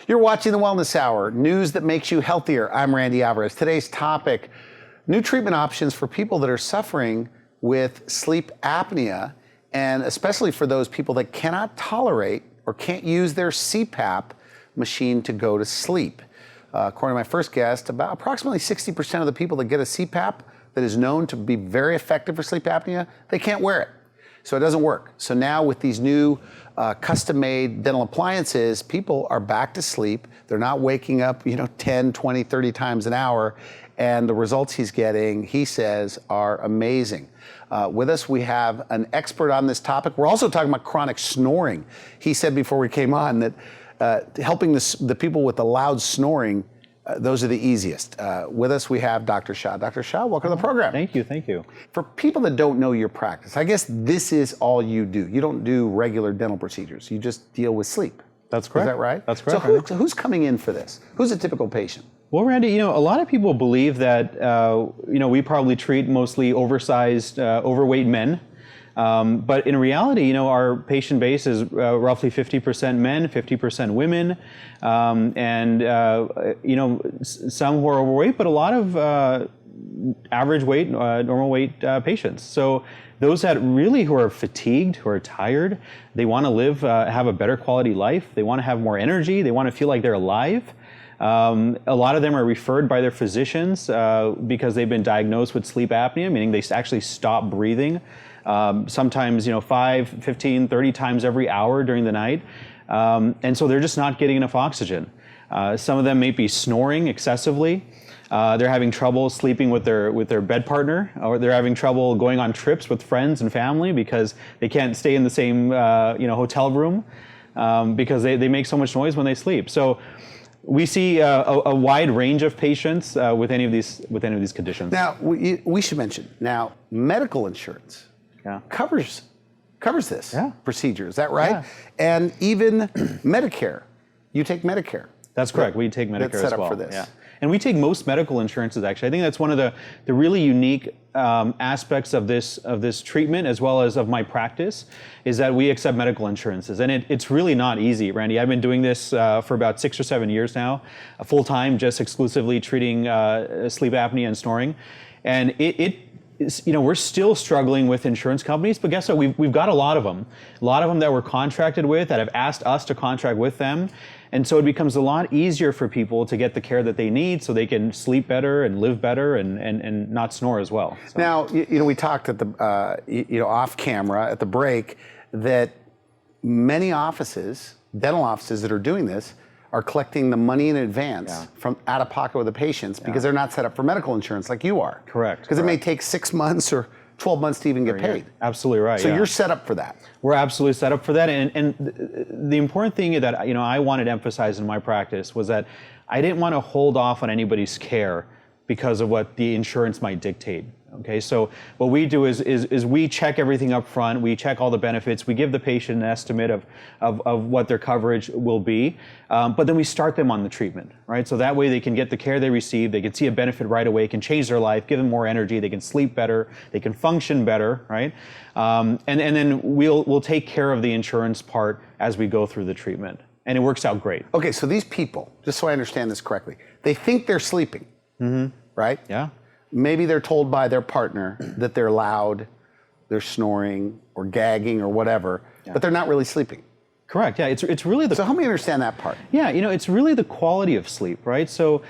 You're watching the Wellness Hour, news that makes you healthier. I'm Randy Alvarez. Today's topic, new treatment options for people that are suffering with sleep apnea, and especially for those people that cannot tolerate or can't use their Cpap machine to go to sleep. According to my first guest, about approximately 60% of the people that get a Cpap that is known to be very effective for sleep apnea, they can't wear it. So it doesn't work. So now with these new custom-made dental appliances, people are back to sleep. They're not waking up, 10, 20, 30 times an hour. And the results he's getting, he says, are amazing. With us, we have an expert on this topic. We're also talking about chronic snoring. He said before we came on that helping the people with the loud snoring, those are the easiest. With us, we have Dr. Shah. Dr. Shah, welcome to the program. Thank you, thank you. For people that don't know your practice, I guess this is all you do. You don't do regular dental procedures. You just deal with sleep. That's correct. Is that right? That's correct. So who's coming in for this? Who's a typical patient? Well, Randy, a lot of people believe that, we probably treat mostly oversized, overweight men. But in reality, our patient base is roughly 50% men, 50% women, some who are overweight, but a lot of average weight, normal weight patients. So those that really who are fatigued, who are tired, they want to live, have a better quality life. They want to have more energy. They want to feel like they're alive. A lot of them are referred by their physicians because they've been diagnosed with sleep apnea, meaning they actually stop breathing. Sometimes 5, 15, 30 times every hour during the night. And so they're just not getting enough oxygen. Some of them may be snoring excessively. They're having trouble sleeping with their bed partner, or they're having trouble going on trips with friends and family because they can't stay in the same hotel room because they make so much noise when they sleep. So we see a wide range of patients with any of these conditions. Now we should mention medical insurance. Yeah. covers this procedure, is that right? Yeah. And even Medicare, you take Medicare. That's correct. We take Medicare that's set as well. Up for this. Yeah. And we take most medical insurances, actually. I think that's one of the really unique aspects of this treatment, as well as of my practice, is that we accept medical insurances. And it's really not easy, Randy. I've been doing this for about 6 or 7 years now, full-time, just exclusively treating sleep apnea and snoring. And we're still struggling with insurance companies, but guess what? We've got a lot of them that we're contracted with, that have asked us to contract with them. And so it becomes a lot easier for people to get the care that they need so they can sleep better and live better and not snore as well. So. Now, we talked at the, off camera at the break that many dental offices that are doing this are collecting the money in advance from out of pocket with the patients because they're not set up for medical insurance like you are. Correct. Because it may take 6 months or 12 months to even get paid. Absolutely right. So you're set up for that. We're absolutely set up for that. And the important thing that I wanted to emphasize in my practice was that I didn't want to hold off on anybody's care because of what the insurance might dictate. Okay, so what we do is we check everything up front. We check all the benefits. We give the patient an estimate of what their coverage will be, but then we start them on the treatment, right? So that way they can get the care they receive. They can see a benefit right away. It can change their life, give them more energy. They can sleep better. They can function better, right? And then we'll take care of the insurance part as we go through the treatment, and it works out great. Okay, so these people, just so I understand this correctly, they think they're sleeping, right? Yeah. Maybe they're told by their partner that they're loud, they're snoring or gagging or whatever, but they're not really sleeping. Correct. Yeah. It's really the. So help me understand that part. Yeah. It's really the quality of sleep, right? So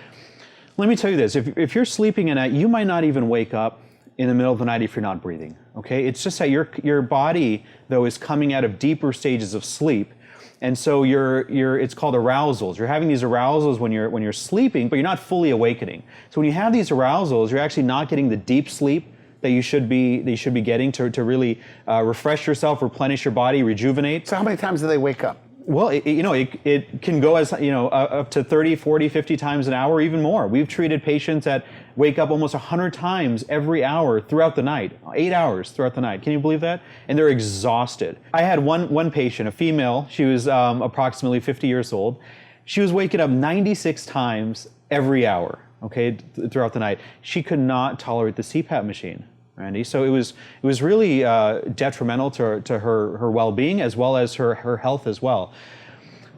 let me tell you this: if you're sleeping at night, you might not even wake up in the middle of the night if you're not breathing. Okay. It's just that your body though is coming out of deeper stages of sleep. And so it's called arousals. You're having these arousals when you're sleeping, but you're not fully awakening. So when you have these arousals, you're actually not getting the deep sleep that you should be getting to really refresh yourself, replenish your body, rejuvenate. So how many times do they wake up? Well, it can go as up to 30, 40, 50 times an hour, even more. We've treated patients that wake up almost 100 times every hour throughout the night, 8 hours throughout the night. Can you believe that? And they're exhausted. I had one patient, a female. She was approximately 50 years old. She was waking up 96 times every hour, okay, throughout the night. She could not tolerate the Cpap machine. Randy. So it was really detrimental to her well-being as well as her health as well.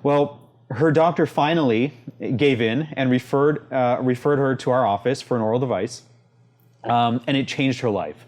Well, her doctor finally gave in and referred her to our office for an oral device, and it changed her life.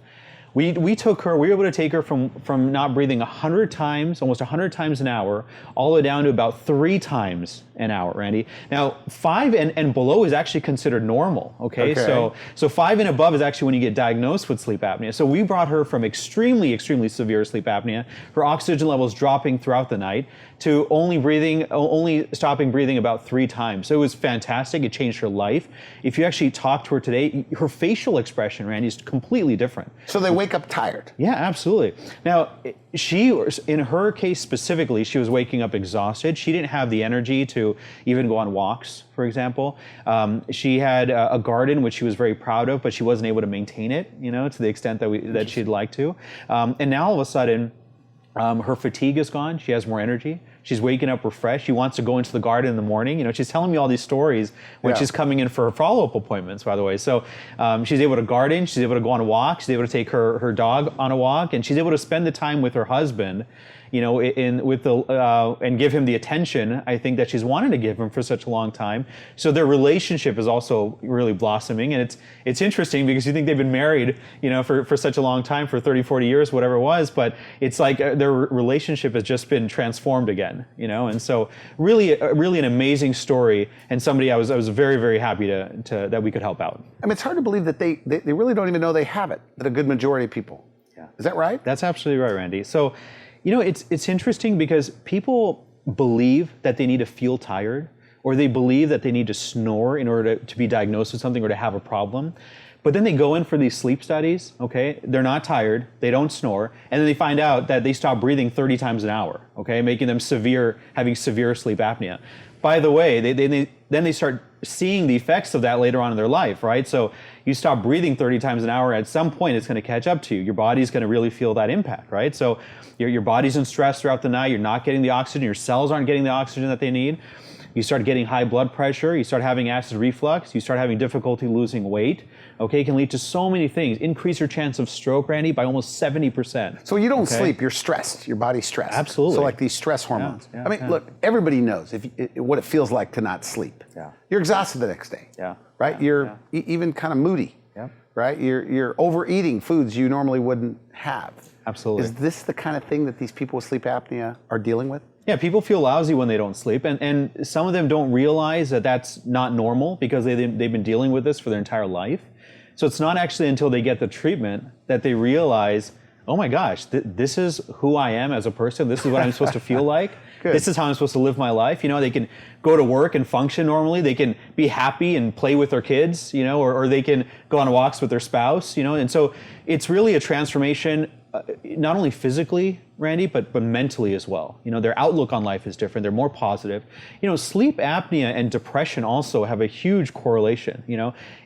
We were able to take her from not breathing 100 times, almost 100 times an hour, all the way down to about 3 times an hour, Randy. Now, 5 and below is actually considered normal, okay? So 5 and above is actually when you get diagnosed with sleep apnea. So we brought her from extremely, extremely severe sleep apnea, her oxygen levels dropping throughout the night, to only stopping breathing about 3 times. So it was fantastic. It changed her life. If you actually talk to her today, her facial expression, Randy, is completely different. So they wake up tired. Yeah, absolutely. Now, in her case specifically, she was waking up exhausted. She didn't have the energy to even go on walks, for example. She had a garden, which she was very proud of, but she wasn't able to maintain it, to the extent that she'd like to. And now all of a sudden, her fatigue is gone. She has more energy. She's waking up refreshed. She wants to go into the garden in the morning. She's telling me all these stories when she's coming in for her follow-up appointments, by the way. So she's able to garden. She's able to go on a walk. She's able to take her dog on a walk, and she's able to spend the time with her husband, and give him the attention I think that she's wanted to give him for such a long time. So their relationship is also really blossoming, and it's interesting because you think they've been married, for such a long time, for 30, 40 years, whatever it was, but it's like their relationship has just been transformed again, and so really an amazing story, and somebody I was very, very happy to that we could help out. I mean, it's hard to believe that they really don't even know they have it, that a good majority of people. Yeah. Is that right? That's absolutely right, Randy. So, it's interesting because people believe that they need to feel tired, or they believe that they need to snore in order to be diagnosed with something or to have a problem. But then they go in for these sleep studies, okay? They're not tired, they don't snore, and then they find out that they stop breathing 30 times an hour, okay? Making them having severe sleep apnea. By the way, then they start seeing the effects of that later on in their life, right? So you stop breathing 30 times an hour, at some point it's going to catch up to you. Your body's going to really feel that impact, right? So your body's in stress throughout the night, you're not getting the oxygen, your cells aren't getting the oxygen that they need. You start getting high blood pressure, you start having acid reflux, you start having difficulty losing weight, okay? It can lead to so many things. Increase your chance of stroke, Randy, by almost 70%. So when you don't sleep, you're stressed, your body's stressed. Absolutely. So like these stress hormones. Yeah, I mean, look, everybody knows what it feels like to not sleep. Yeah. You're exhausted the next day, right? You're even kind of moody, right? You're overeating foods you normally wouldn't have. Absolutely. Is this the kind of thing that these people with sleep apnea are dealing with? Yeah, people feel lousy when they don't sleep, and some of them don't realize that that's not normal because they've been dealing with this for their entire life. So it's not actually until they get the treatment that they realize, oh my gosh, this is who I am as a person. This is what I'm supposed to feel like. This is how I'm supposed to live my life. They can go to work and function normally. They can be happy and play with their kids, or they can go on walks with their spouse, And so it's really a transformation, not only physically, Randy, but mentally as well. Their outlook on life is different. They're more positive. Sleep apnea and depression also have a huge correlation.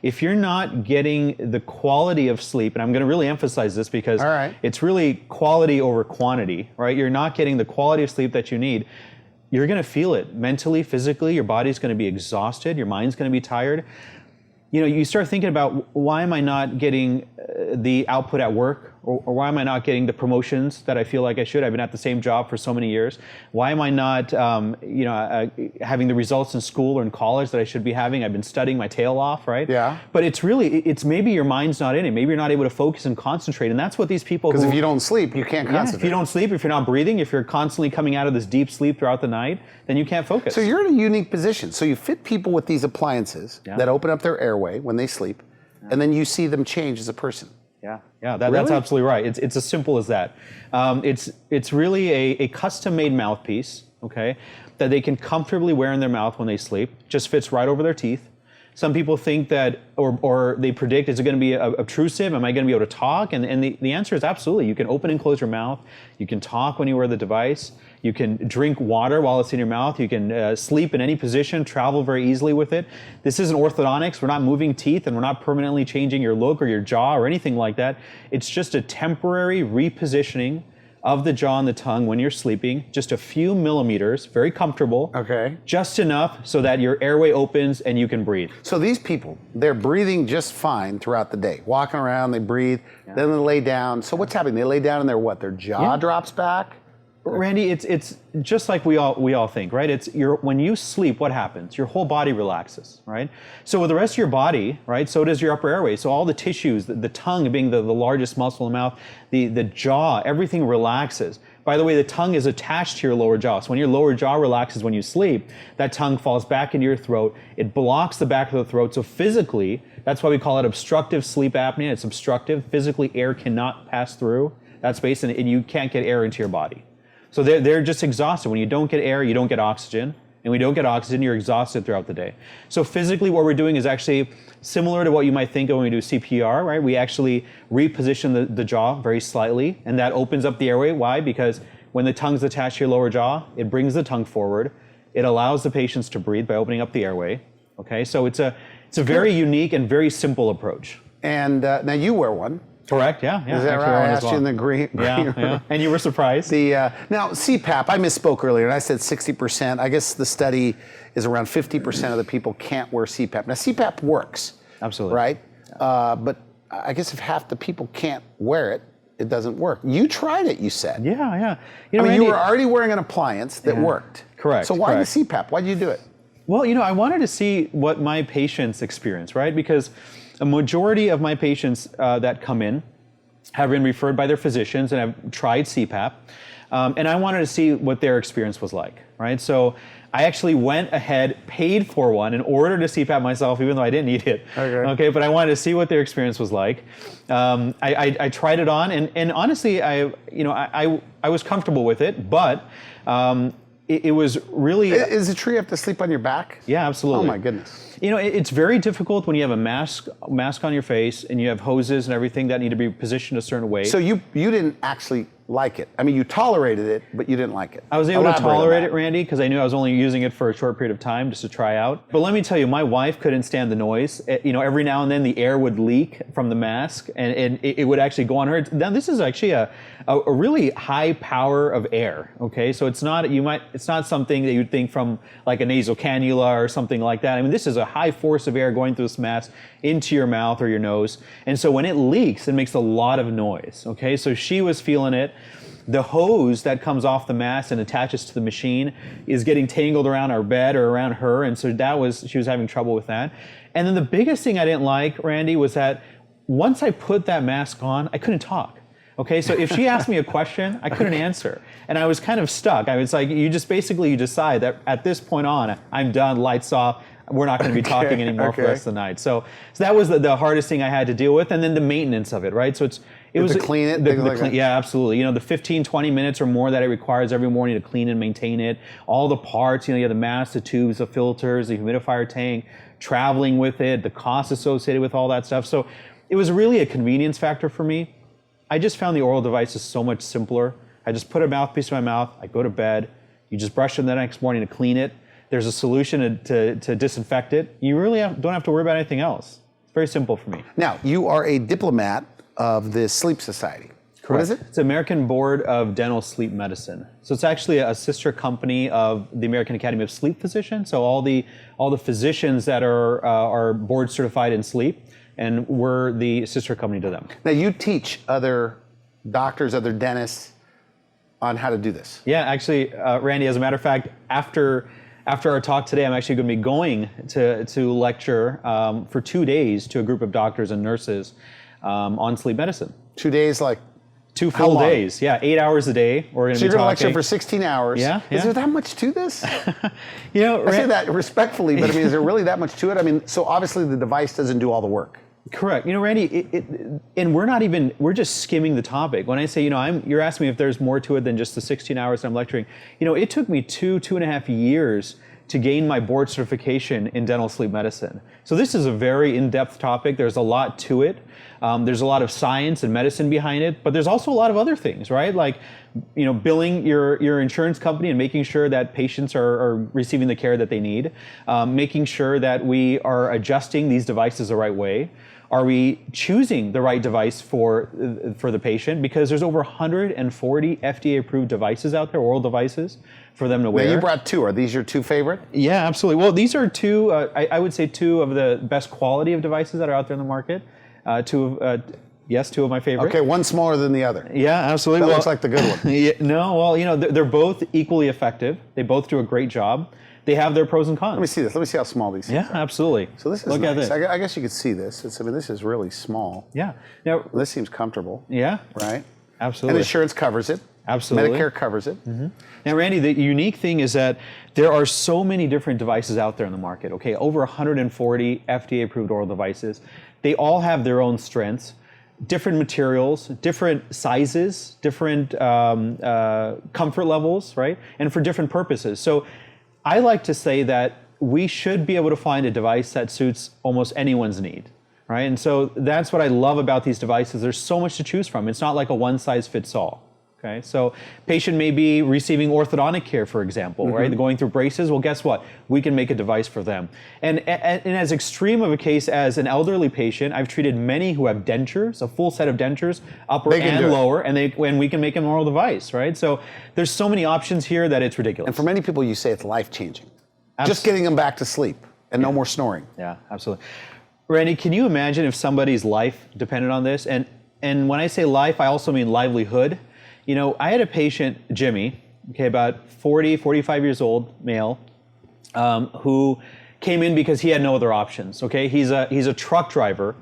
If you're not getting the quality of sleep, and I'm going to really emphasize this because it's really quality over quantity, right? You're not getting the quality of sleep that you need. You're going to feel it mentally, physically. Your body's going to be exhausted. Your mind's going to be tired. You start thinking about, why am I not getting the output at work? Or why am I not getting the promotions that I feel like I should? I've been at the same job for so many years. Why am I not, having the results in school or in college that I should be having? I've been studying my tail off, right? Yeah. But it's maybe your mind's not in it. Maybe you're not able to focus and concentrate. And that's what these people. Because if you don't sleep, you can't concentrate. If you don't sleep, if you're not breathing, if you're constantly coming out of this deep sleep throughout the night, then you can't focus. So you're in a unique position. So you fit people with these appliances that open up their airway when they sleep, and then you see them change as a person. That's absolutely right. It's as simple as that. It's really a custom-made mouthpiece, okay, that they can comfortably wear in their mouth when they sleep. Just fits right over their teeth. Some people think that, or they predict, is it going to be obtrusive? Am I going to be able to talk? And the answer is absolutely. You can open and close your mouth. You can talk when you wear the device. You can drink water while it's in your mouth. You can sleep in any position, travel very easily with it. This isn't orthodontics. We're not moving teeth, and we're not permanently changing your look or your jaw or anything like that. It's just a temporary repositioning of the jaw and the tongue when you're sleeping, just a few millimeters, very comfortable. Okay. Just enough so that your airway opens and you can breathe. So these people, they're breathing just fine throughout the day. Walking around, they breathe, then they lay down. So what's happening? They lay down and their jaw drops back? Randy, it's just like we all think, right? When you sleep, what happens? Your whole body relaxes, right? So with the rest of your body, right? So does your upper airway. So all the tissues, the tongue being the largest muscle in the mouth, the jaw, everything relaxes. By the way, the tongue is attached to your lower jaw. So when your lower jaw relaxes when you sleep, that tongue falls back into your throat. It blocks the back of the throat. So physically, that's why we call it obstructive sleep apnea. It's obstructive. Physically, air cannot pass through that space, and you can't get air into your body. So they're just exhausted. When you don't get air, you don't get oxygen. And when you don't get oxygen, you're exhausted throughout the day. So physically, what we're doing is actually similar to what you might think of when we do CPR, right? We actually reposition the jaw very slightly, and that opens up the airway. Why? Because when the tongue's attached to your lower jaw, it brings the tongue forward. It allows the patients to breathe by opening up the airway. Okay, so it's a very unique and very simple approach. And now you wear one. Correct, yeah. Is that right? I asked you in the green Yeah. room. And you were surprised? Now, CPAP, I misspoke earlier, and I said 60%. I guess the study is around 50% of the people can't wear CPAP. Now, CPAP works. Absolutely. Right? But I guess if half the people can't wear it, it doesn't work. You tried it, you said. Yeah. You were already wearing an appliance that worked. Correct. So why the CPAP? Why did you do it? Well, I wanted to see what my patients experience, right? Because a majority of my patients that come in have been referred by their physicians and have tried CPAP. And I wanted to see what their experience was like, right? So I actually went ahead, paid for one, and ordered a CPAP myself, even though I didn't need it. Okay, but I wanted to see what their experience was like. I tried it on, and honestly, I was comfortable with it, but it was really... Is it true you have to sleep on your back? Yeah, absolutely. Oh my goodness. It's very difficult when you have a mask on your face and you have hoses and everything that need to be positioned a certain way. So you didn't actually like it. I mean, you tolerated it, but you didn't like it. I was able to tolerate it, Randy, because I knew I was only using it for a short period of time just to try out. But let me tell you, my wife couldn't stand the noise. Every now and then the air would leak from the mask, and it would actually go on her. Now, this is actually a really high power of air. Okay, so it's not something that you'd think from like a nasal cannula or something like that. I mean, this is a high force of air going through this mask into your mouth or your nose, and so when it leaks, it makes a lot of noise. Okay, so she was feeling it. The hose that comes off the mask and attaches to the machine is getting tangled around our bed or around her, and so she was having trouble with that. And then the biggest thing I didn't like, Randy, was that once I put that mask on, I couldn't talk. Okay, so if she asked me a question, I couldn't answer, and I was kind of stuck. It's like you decide that at this point on, I'm done, lights off. We're not going to be talking anymore for the rest of the night. So that was the hardest thing I had to deal with, and then the maintenance of it, right? So it was to clean it. Yeah, absolutely. The 15, 20 minutes or more that it requires every morning to clean and maintain it, all the parts. You have the mask, the tubes, the filters, the humidifier tank, traveling with it, the costs associated with all that stuff. So it was really a convenience factor for me. I just found the oral devices so much simpler. I just put a mouthpiece in my mouth. I go to bed. You just brush it the next morning to clean it. There's a solution to disinfect it. You really don't have to worry about anything else. It's very simple for me. Now, you are a diplomat of the Sleep Society. Correct. What is it? It's the American Board of Dental Sleep Medicine. So it's actually a sister company of the American Academy of Sleep Physicians. So all the physicians that are board certified in sleep, and we're the sister company to them. Now, you teach other doctors, other dentists on how to do this. Yeah, actually, Randy, as a matter of fact, after our talk today, I'm actually going to be going to lecture for 2 days to a group of doctors and nurses on sleep medicine. 2 days, like 2 full days, yeah, 8 hours a day. We're going to be talking. So you're going to lecture for 16 hours. Yeah. Is there that much to this? I I say that respectfully, but I mean, is there really that much to it? I mean, so obviously the device doesn't do all the work. Correct. Randy, and we're just skimming the topic. When I say, you're asking me if there's more to it than just the 16 hours that I'm lecturing. It took me 2.5 years to gain my board certification in dental sleep medicine. So this is a very in-depth topic. There's a lot to it. There's a lot of science and medicine behind it, but there's also a lot of other things, right? Like, billing your insurance company and making sure that patients are receiving the care that they need, making sure that we are adjusting these devices the right way. Are we choosing the right device for the patient? Because there's over 140 FDA-approved devices out there, oral devices, for them to wear. Now, you brought two. Are these your two favorite? Yeah, absolutely. Well, these are two, I would say two of the best quality of devices that are out there in the market. Yes, two of my favorite. Okay, one smaller than the other. Yeah, absolutely. That looks like the good one. Yeah, no, well, they're both equally effective. They both do a great job. They have their pros and cons. Let me see this. Let me see how small these things Yeah, are. absolutely. So this is Look nice. at this. I guess you could see this. This is really small. Yeah. Now, This seems comfortable. yeah, Right? absolutely. And insurance covers it. Absolutely. Medicare covers it. Now, Randy, the unique thing is that there are so many different devices out there in the market, okay? Over 140 FDA-approved oral devices. They all have their own strengths, different materials, different sizes, different comfort levels, right? And for different purposes. So I like to say that we should be able to find a device that suits almost anyone's need, right? And so that's what I love about these devices. There's so much to choose from. It's not like a one-size-fits-all. Okay, so patient may be receiving orthodontic care, for example, right? They're going through braces. Well, guess what? We can make a device for them. And as extreme of a case as an elderly patient, I've treated many who have dentures, a full set of dentures, upper and lower, and we can make an oral device, right? So there's so many options here that it's ridiculous. And for many people, you say it's life-changing. Just getting them back to sleep and no more snoring. Yeah, absolutely. Randy, can you imagine if somebody's life depended on this? And when I say life, I also mean livelihood. I had a patient, Jimmy, okay, about 40, 45 years old, male, who came in because he had no other options, okay? He's a truck driver,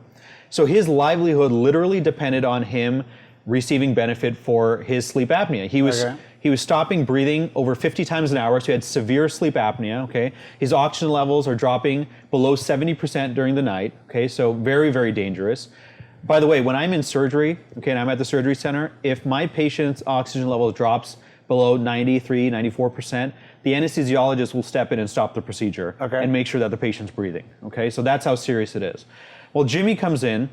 so his livelihood literally depended on him receiving benefit for his sleep apnea. He was stopping breathing over 50 times an hour, so he had severe sleep apnea, okay? His oxygen levels are dropping below 70% during the night, okay? So very, very dangerous. By the way, when I'm in surgery, okay, and I'm at the surgery center, if my patient's oxygen level drops below 93, 94%, the anesthesiologist will step in and stop the procedure and make sure that the patient's breathing, okay? So that's how serious it is. Well, Jimmy comes in,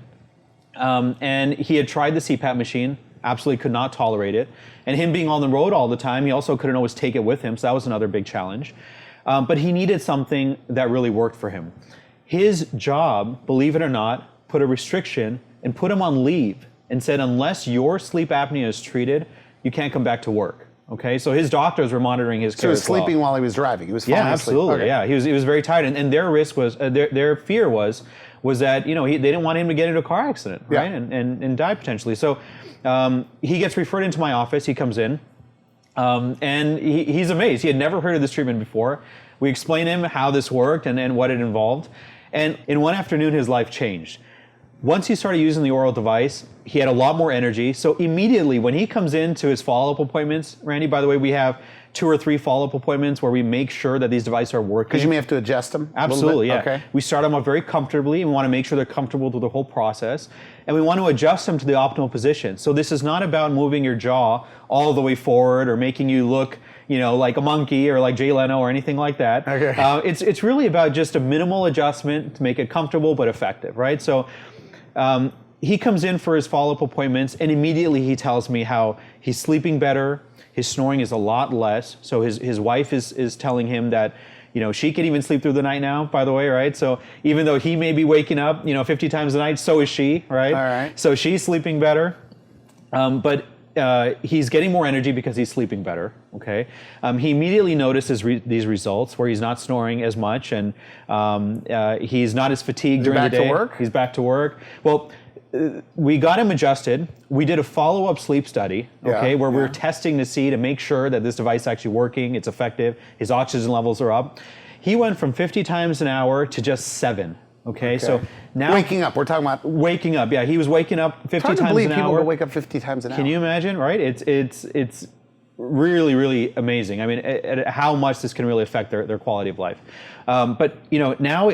and he had tried the Cpap machine, absolutely could not tolerate it. And him being on the road all the time, he also couldn't always take it with him, so that was another big challenge. But he needed something that really worked for him. His job, believe it or not, put a restriction and put him on leave and said, unless your sleep apnea is treated, you can't come back to work. Okay, so his doctors were monitoring his care. So he was as well. sleeping while he was driving. He was falling asleep. Absolutely. Okay. Yeah, he was very tired, and their risk was their fear was that they didn't want him to get into a car accident, right, and die potentially. So he gets referred into my office. He comes in, and he's amazed. He had never heard of this treatment before. We explain to him how this worked and what it involved, and in one afternoon, his life changed. Once he started using the oral device, he had a lot more energy. So immediately when he comes into his follow-up appointments, Randy, by the way, we have 2 or 3 follow-up appointments where we make sure that these devices are working. Because you may have to adjust them Absolutely, a little bit? yeah. Okay. We start them up very comfortably, and we want to make sure they're comfortable through the whole process. And we want to adjust them to the optimal position. So this is not about moving your jaw all the way forward or making you look like a monkey or like Jay Leno or anything like that. Okay. It's really about just a minimal adjustment to make it comfortable but effective, right? So he comes in for his follow-up appointments, and immediately he tells me how he's sleeping better, his snoring is a lot less. So his wife is telling him that, she can even sleep through the night now, by the way, right? So even though he may be waking up, 50 times a night, so is she, right? All right. So she's sleeping better, but he's getting more energy because he's sleeping better, okay? He immediately notices these results where he's not snoring as much, and he's not as fatigued during the day. Back to work? He's back to work. Well, we got him adjusted. We did a follow-up sleep study, okay, where we were testing to make sure that this device is actually working, it's effective, his oxygen levels are up. He went from 50 times an hour to just 7. Okay, so now waking up. We're talking about waking up. Yeah, he was waking up 50 times an hour. People will wake up 50 times an hour. Can you imagine? Right? It's really, really amazing. I mean, at how much this can really affect their quality of life. But now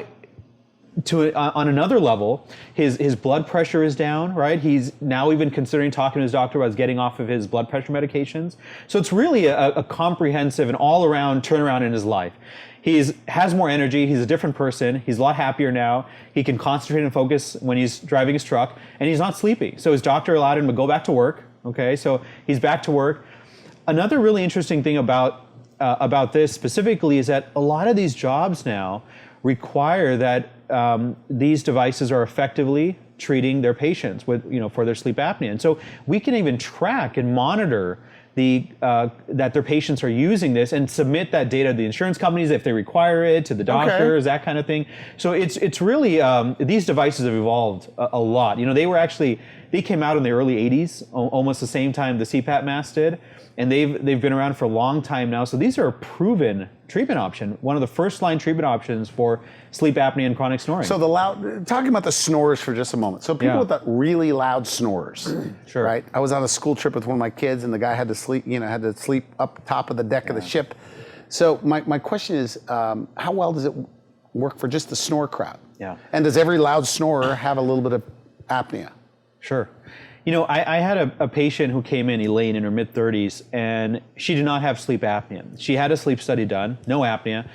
on another level, his blood pressure is down. Right? He's now even considering talking to his doctor about getting off of his blood pressure medications. So it's really a comprehensive and all-around turnaround in his life. He has more energy. He's a different person. He's a lot happier now. He can concentrate and focus when he's driving his truck, and he's not sleepy. So his doctor allowed him to go back to work. Okay, so he's back to work. Another really interesting thing about this specifically is that a lot of these jobs now require that these devices are effectively treating their patients with, for their sleep apnea. And so we can even track and monitor that their patients are using this and submit that data to the insurance companies if they require it, to the doctors, that kind of thing. So it's really, these devices have evolved a lot. They were actually They came out in the early 80s, almost the same time the Cpap mask did. And they've been around for a long time now. So these are a proven treatment option, one of the first line treatment options for sleep apnea and chronic snoring. So talking about the snores for just a moment. So people with the really loud snores, Sure. right? I was on a school trip with one of my kids, and the guy had to sleep up top of the deck of the ship. So my question is, how well does it work for just the snore crowd? Yeah. And does every loud snorer have a little bit of apnea? Sure. I had a patient who came in, Elaine, in her mid-30s, and she did not have sleep apnea. She had a sleep study done, no apnea,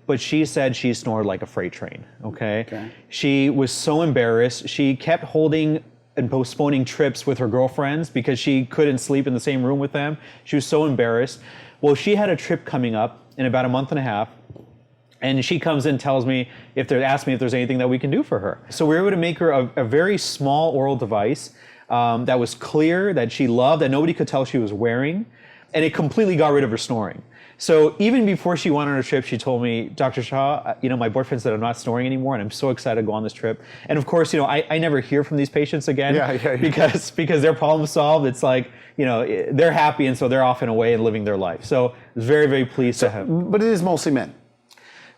but she said she snored like a freight train, okay? She was so embarrassed. She kept holding and postponing trips with her girlfriends because she couldn't sleep in the same room with them. She was so embarrassed. Well, she had a trip coming up in about a month and a half, and she comes in and tells me, asks me if there's anything that we can do for her. So we were able to make her a very small oral device that was clear, that she loved, that nobody could tell she was wearing, and it completely got rid of her snoring. So even before she went on her trip, she told me, Dr. Shah, my boyfriend said I'm not snoring anymore, and I'm so excited to go on this trip. And of course, I never hear from these patients again because their problem solved. It's like, they're happy, and so they're off and away and living their life. So very, very pleased to have. But it is mostly men.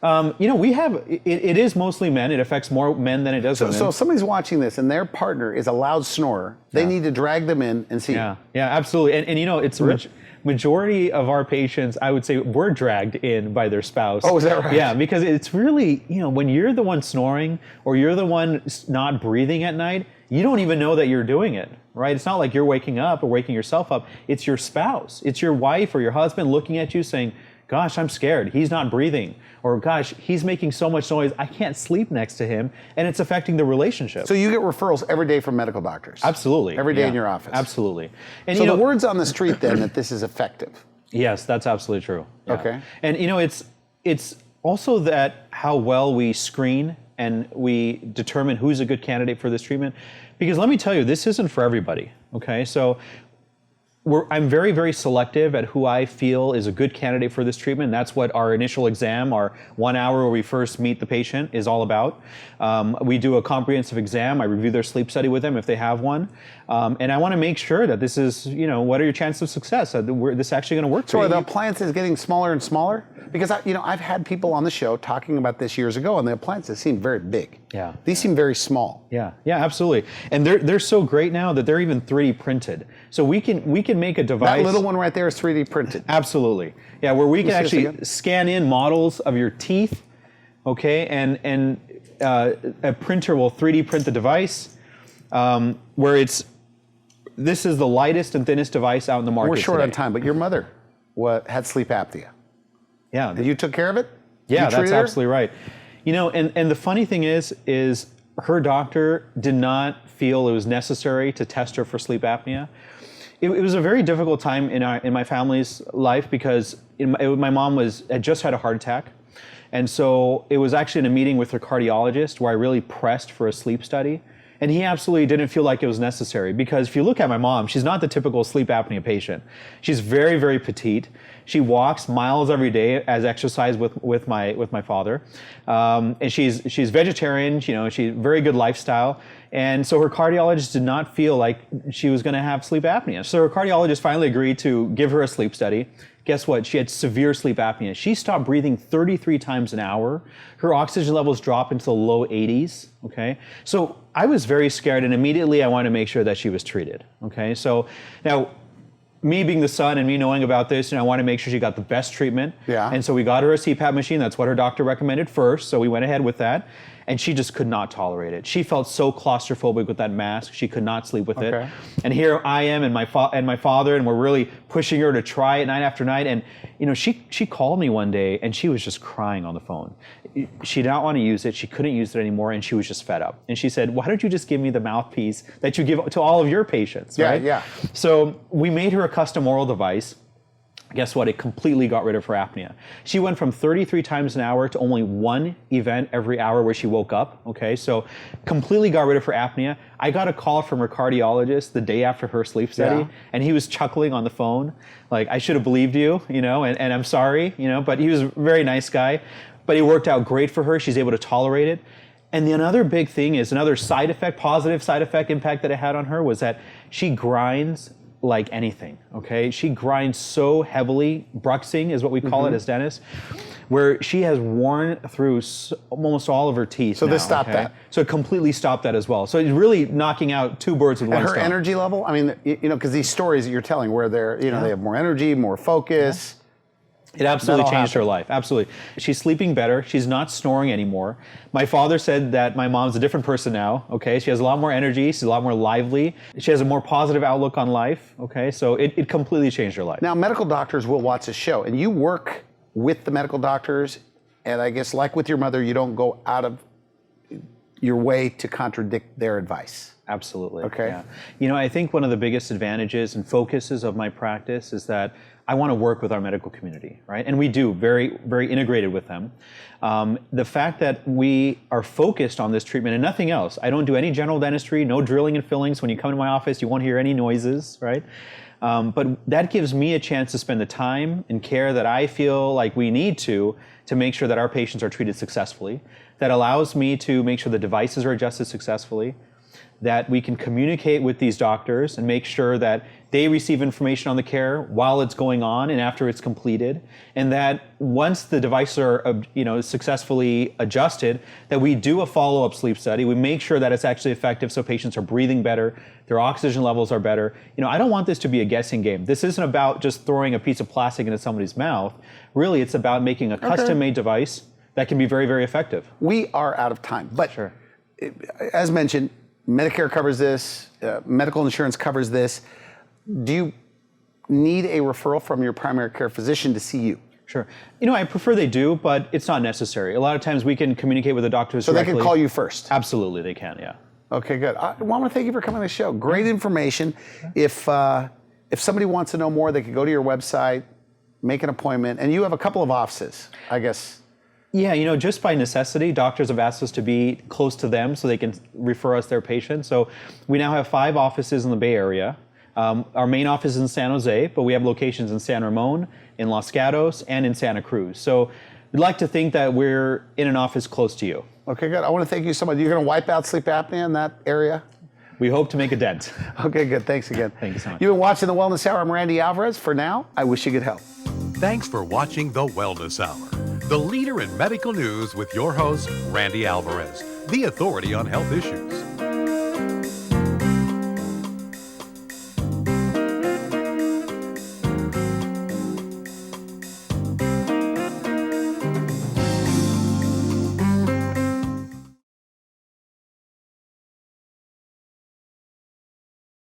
It is mostly men. It affects more men than it does women. So if somebody's watching this and their partner is a loud snorer, they need to drag them in and see. Yeah, absolutely. And it's majority of our patients, I would say, were dragged in by their spouse. Oh, is that right? Yeah, because it's really, when you're the one snoring or you're the one not breathing at night, you don't even know that you're doing it, right? It's not like you're waking up or waking yourself up. It's your spouse. It's your wife or your husband looking at you saying, gosh, I'm scared. He's not breathing. Or gosh, he's making so much noise. I can't sleep next to him. And it's affecting the relationship. So you get referrals every day from medical doctors? Absolutely. Every day in your office? Absolutely. And so the word's on the street then that this is effective? Yes, that's absolutely true. Yeah. Okay. And it's also that how well we screen and we determine who's a good candidate for this treatment. Because let me tell you, this isn't for everybody, okay? So I'm very, very selective at who I feel is a good candidate for this treatment. That's what our initial exam, our 1 hour where we first meet the patient, is all about. We do a comprehensive exam. I review their sleep study with them if they have one. And I want to make sure that this is, what are your chances of success? This is actually going to work for you. So are the appliances getting smaller and smaller? Because I've had people on the show talking about this years ago, and the appliances seem very big. Yeah. These seem very small. Yeah, absolutely. And they're so great now that they're even 3D printed. So we can make a device. That little one right there is 3D printed. Absolutely. Yeah, where we can actually scan in models of your teeth, okay, and a printer will 3D print the device, where this is the lightest and thinnest device out in the market. We're short today. on time, but your mother had sleep apnea. Yeah. And you took care of it? Yeah, that's absolutely right. And the funny thing is her doctor did not feel it was necessary to test her for sleep apnea. It was a very difficult time in my family's life because my mom had just had a heart attack. And so it was actually in a meeting with her cardiologist where I really pressed for a sleep study. And he absolutely didn't feel like it was necessary because if you look at my mom, she's not the typical sleep apnea patient. She's very, very petite. She walks miles every day as exercise with my father. And she's vegetarian, she's very good lifestyle. And so her cardiologist did not feel like she was going to have sleep apnea. So her cardiologist finally agreed to give her a sleep study. Guess what? She had severe sleep apnea. She stopped breathing 33 times an hour. Her oxygen levels dropped into the low 80s, okay? So I was very scared, and immediately I wanted to make sure that she was treated, okay? So now, me being the son and me knowing about this, I wanted to make sure she got the best treatment. Yeah. And so we got her a Cpap machine. That's what her doctor recommended first, so we went ahead with that. And she just could not tolerate it. She felt so claustrophobic with that mask. She could not sleep with it. And here I am and my father, and we're really pushing her to try it night after night. And she called me one day and she was just crying on the phone. She did not want to use it. She couldn't use it anymore, and she was just fed up. And she said, "Why don't you just give me the mouthpiece that you give to all of your patients?" Right? Yeah. So we made her a custom oral device. Guess what? It completely got rid of her apnea. She went from 33 times an hour to only one event every hour where she woke up, okay? So completely got rid of her apnea. I got a call from her cardiologist the day after her sleep study, and he was chuckling on the phone, like, I should have believed you, and I'm sorry, but he was a very nice guy. But it worked out great for her. She's able to tolerate it. And the another big thing is another side effect, positive side effect impact that it had on her was that she grinds like anything, okay? She grinds so heavily, bruxing is what we call it as dentists, where she has worn through almost all of her teeth. So this stopped that? So it completely stopped that as well. So it's really knocking out two birds with one stone. And her energy level, I mean, because these stories that you're telling where they're, they have more energy, more focus. It absolutely changed her life, absolutely. She's sleeping better, she's not snoring anymore. My father said that my mom's a different person now, okay? She has a lot more energy, she's a lot more lively, she has a more positive outlook on life, okay? So it completely changed her life. Now, medical doctors will watch this show, and you work with the medical doctors, and I guess like with your mother, you don't go out of your way to contradict their advice. Absolutely. Okay. Yeah. I think one of the biggest advantages and focuses of my practice is that I want to work with our medical community, right? And we do, very, very integrated with them. The fact that we are focused on this treatment and nothing else. I don't do any general dentistry, no drilling and fillings. When you come to my office, you won't hear any noises, right? But that gives me a chance to spend the time and care that I feel like we need to make sure that our patients are treated successfully. That allows me to make sure the devices are adjusted successfully, that we can communicate with these doctors and make sure that they receive information on the care while it's going on and after it's completed, and that once the devices are successfully adjusted, that we do a follow-up sleep study. We make sure that it's actually effective so patients are breathing better, their oxygen levels are better. I don't want this to be a guessing game. This isn't about just throwing a piece of plastic into somebody's mouth. Really, it's about making a custom-made device that can be very, very effective. We are out of time, but sure. As mentioned, Medicare covers this, medical insurance covers this. Do you need a referral from your primary care physician to see you? Sure. I prefer they do, but it's not necessary. A lot of times we can communicate with the doctors directly. So they can call you first? Absolutely, they can, yeah. Okay, good. I want to thank you for coming on the show. Great information. If somebody wants to know more, they can go to your website, make an appointment, and you have a couple of offices, I guess. Yeah, just by necessity, doctors have asked us to be close to them so they can refer us their patients. So we now have 5 offices in the Bay Area. Our main office is in San Jose, but we have locations in San Ramon, in Los Gatos, and in Santa Cruz. So we'd like to think that we're in an office close to you. Okay, good. I want to thank you so much. You're going to wipe out sleep apnea in that area? We hope to make a dent. Okay, good. Thanks again. Thank you so much. You've been watching The Wellness Hour. I'm Randy Alvarez. For now, I wish you good health. Thanks for watching The Wellness Hour, the leader in medical news with your host, Randy Alvarez, the authority on health issues.